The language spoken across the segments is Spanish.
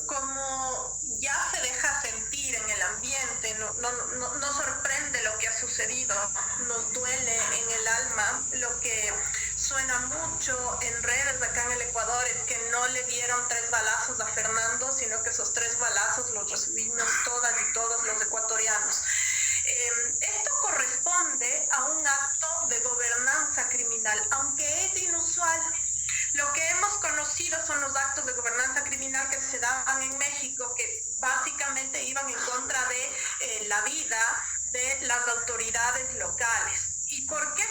como ya se deja sentir en el ambiente, no sorprende lo que ha sucedido, nos duele en el alma. Lo que suena mucho en redes acá en el Ecuador es que no le dieron 3 balazos a Fernando, sino que esos 3 balazos los recibimos todas y todos los ecuatorianos. Esto corresponde a un acto de gobernanza criminal, aunque es inusual. Lo que hemos conocido son los actos de gobernanza criminal que se daban en México, que básicamente iban en contra de la vida de las autoridades locales. ¿Y por qué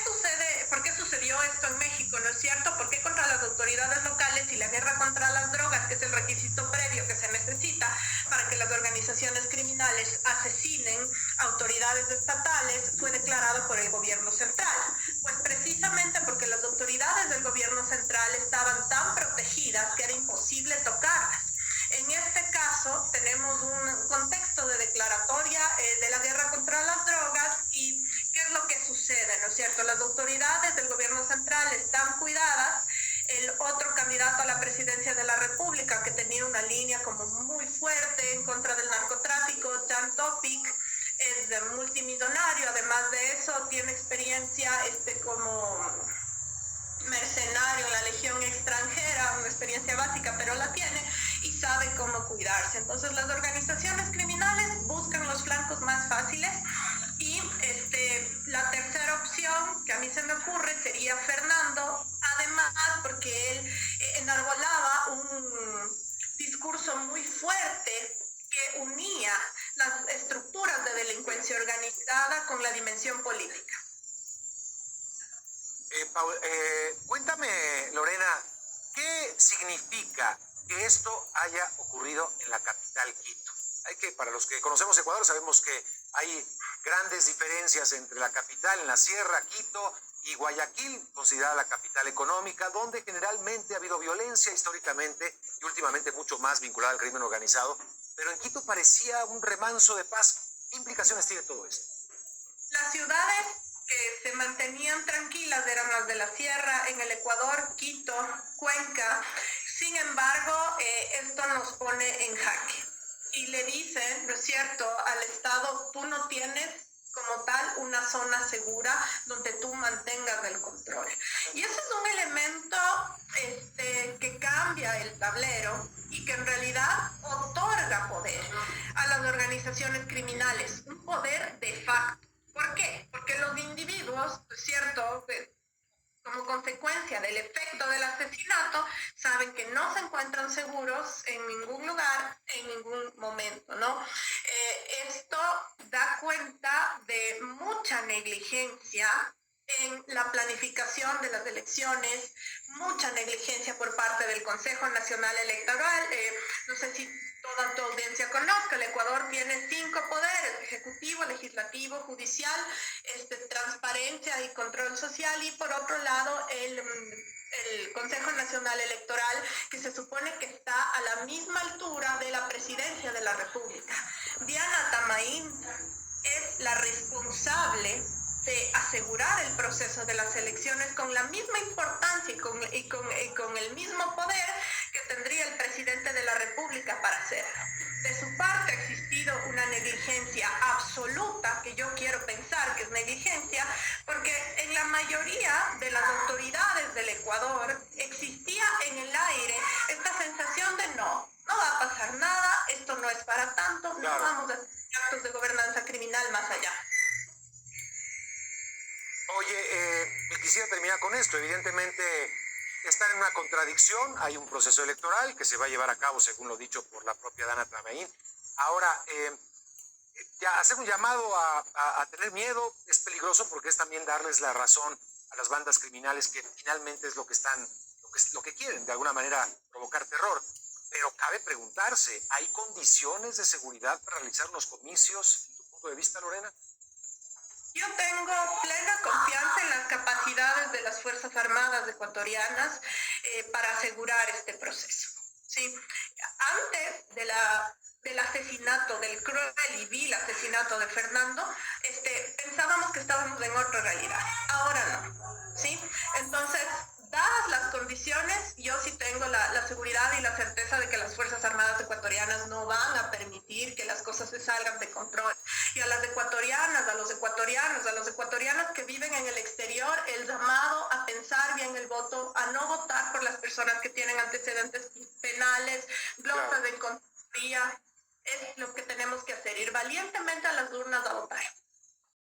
sucedió esto en México? ¿No es cierto? ¿Por qué contra las autoridades locales y la guerra contra las drogas, que es el requisito previo que se necesita para que las organizaciones criminales asesinen autoridades estatales, fue declarado por el gobierno central? Pues precisamente porque las autoridades del gobierno central estaban tan protegidas que era imposible tocarlas. En este caso tenemos un contexto de declaratoria de la guerra contra las drogas. ¿Y qué es lo que sucede? ¿No es cierto? Las autoridades del gobierno central están cuidadas. El otro candidato a la presidencia de la República, que tenía una línea como muy fuerte en contra del narcotráfico, Jan Topic, es multimillonario. Además de eso, tiene experiencia como mercenario en la legión extranjera, una experiencia básica, pero la tiene y sabe cómo cuidarse. Entonces las organizaciones criminales buscan los flancos más fáciles y la tercera opción que a mí se me ocurre sería Fernando, además porque él enarbolaba un discurso muy fuerte que unía las estructuras de delincuencia organizada con la dimensión política. Cuéntame, Lorena, ¿qué significa que esto haya ocurrido en la capital, Quito? Para los que conocemos Ecuador, sabemos que hay grandes diferencias entre la capital en la sierra, Quito, y Guayaquil, considerada la capital económica, donde generalmente ha habido violencia históricamente y últimamente mucho más vinculada al crimen organizado, pero en Quito parecía un remanso de paz. ¿Qué implicaciones tiene todo esto? Las ciudades que se mantenían tranquilas eran las de la sierra, en el Ecuador, Quito, Cuenca. Sin embargo, esto nos pone en jaque. Y le dicen, ¿no es cierto?, al Estado: tú no tienes como tal una zona segura donde tú mantengas el control. Y ese es un elemento que cambia el tablero y que en realidad otorga poder a las organizaciones criminales, un poder de facto. ¿Por qué? Porque los individuos, ¿no es cierto?, como consecuencia del efecto del asesinato, saben que no se encuentran seguros en ningún lugar, en ningún momento, ¿no? Esto da cuenta de mucha negligencia en la planificación de las elecciones, mucha negligencia por parte del Consejo Nacional Electoral. No sé si toda tu audiencia conozca, el Ecuador tiene 5 poderes: ejecutivo, legislativo, judicial, transparencia y control social, y por otro lado el Consejo Nacional Electoral, que se supone que está a la misma altura de la presidencia de la República. Diana Tamaín es la responsable de asegurar el proceso de las elecciones con la misma importancia y con el mismo poder que tendría el presidente de la República para hacerlo. De su parte ha existido una negligencia absoluta, que yo quiero pensar que es negligencia, porque en la mayoría de las autoridades del Ecuador existía en el aire esta sensación de no va a pasar nada, esto no es para tanto, no vamos a hacer actos de gobernanza criminal más allá. Oye, quisiera terminar con esto. Evidentemente están en una contradicción. Hay un proceso electoral que se va a llevar a cabo, según lo dicho por la propia Dana Tamaín. Ahora, ya hacer un llamado a tener miedo es peligroso, porque es también darles la razón a las bandas criminales, que finalmente es lo que quieren, de alguna manera, provocar terror. Pero cabe preguntarse, ¿hay condiciones de seguridad para realizar los comicios, en tu punto de vista, Lorena? Yo tengo plena confianza en las capacidades de las Fuerzas Armadas ecuatorianas para asegurar este proceso. ¿Sí? Antes del asesinato, del cruel y vil asesinato de Fernando, pensábamos que estábamos en otra realidad. Ahora no. ¿Sí? Entonces, dadas las condiciones, yo sí tengo la seguridad y la certeza de que las Fuerzas Armadas ecuatorianas no van a permitir que las cosas se salgan de control. Y a las ecuatorianas, a los ecuatorianos, a los ecuatorianos que viven en el exterior, el llamado a pensar bien el voto, a no votar por las personas que tienen antecedentes penales, glosas en contraria, es lo que tenemos que hacer, ir valientemente a las urnas a votar.